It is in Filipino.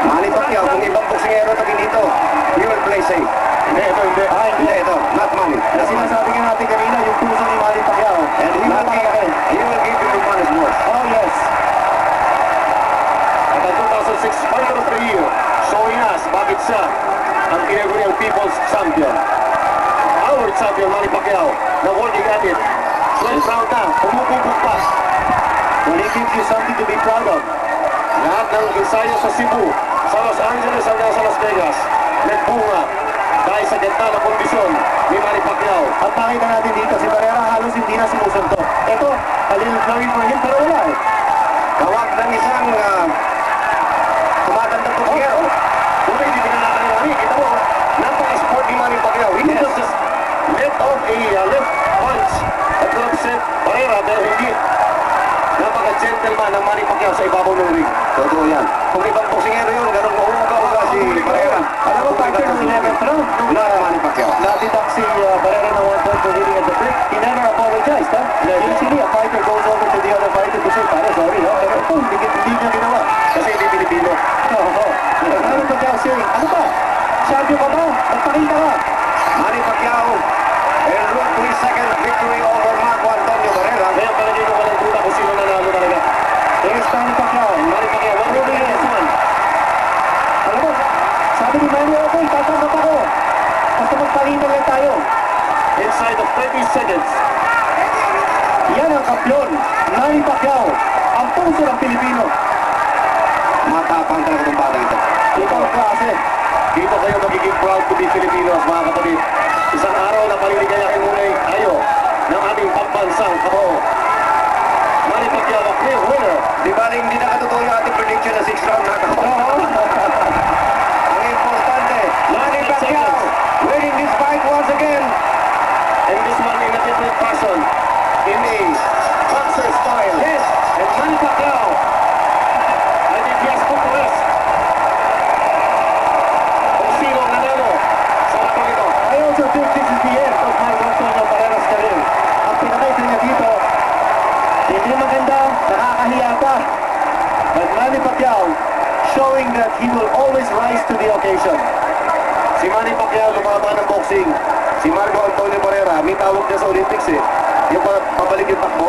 Manny Pacquiao, kung ibang boksingero na dito, he will play safe. Hindi, hindi. Hindi, ito, not Manny. Na sinasabi nga natin kanina, yung puso ni Manny Pacquiao. And he will give you the money's worth. Oh, yes. At ang 2006 Fighter of the Year, showing us bakit siya ang tinaguriang People's Champion. Our champion, Manny Pacquiao, na working at it. 12th round na, pumupupok pa. When he gives you something to be proud of. Lahat ng ensayo sa Cebu, sa Los Angeles hanggang sa Las Vegas, nagbunga dahil sa ganda ng kondisyon ni Manny Pacquiao. At nakita natin dito, si Barrera halos hindi na sumusunto. Ito, a little flurry for him, pero wala eh. Tawag ng isang tumatandang boksingero. Kung hindi pinanatan ng Manny, kita mo, napaka-sport ni Manny Pacquiao. He just let off a left punch at drop set Barrera, pero hindi. Napaka-gentleman ng Manny Pacquiao sa ibabaw ng ring. Totoo yan. Kung ibang boksingero yun, ganun mauuga-uga si Barrera. Alam mo, partner ng 11th round, Not Manny Pacquiao. natitak si Barrera ng 1 point for hitting at the brick. He never apologized, ha? Usually, a fighter goes over to the other fighter to say, pare, sorry, ha? Pero ito, hindi niya ginawa. Kasi hindi Pilipino. Oo. Manny Pacquiao saying, ano ba? Champion ka ba? Magpakita ka. Manny Pacquiao en route to his second victory over Marco Antonio Barrera. Kaya pala dito walang duda kung sino nanalo talaga. Here's Manny Pacquiao. Manny Pacquiao, what will be this one? Alam mo, sabi ni Manny, okay, tatanggap ako. Basta magpakita lang tayo. Inside of 30 seconds. Yan ang kampiyon. Manny Pacquiao. Ang puso ng Pilipino. Matapang talaga itong batang ito. Ito ang klase. Dito kayo magiging proud to be Filipinos, mga kapatid. Isang araw na paliligayahin muna tayo ng ating pambansang kabuo. Manny Pacquiao, a clear winner. Di ba hindi nakatotoo yung ating prediction na 6th round knockout? Ang importante, Manny Pacquiao winning this fight once again. And this one in a different fashion. In a boxer style. Yes, and Manny Pacquiao. I think he has put to rest. Kung sino ang nanalo sa lakong ito. I also think this is the end of Marco Antonio Barrera's career. Ang pinakita niya dito, hindi maganda, nakakahiya pa. But Manny Pacquiao showing that he will always rise to the occasion. Si Manny Pacquiao lumaba ng boxing. Si Marco Antonio Barrera, may tawag niya sa Olympics eh. Yung pabalik yung takbo.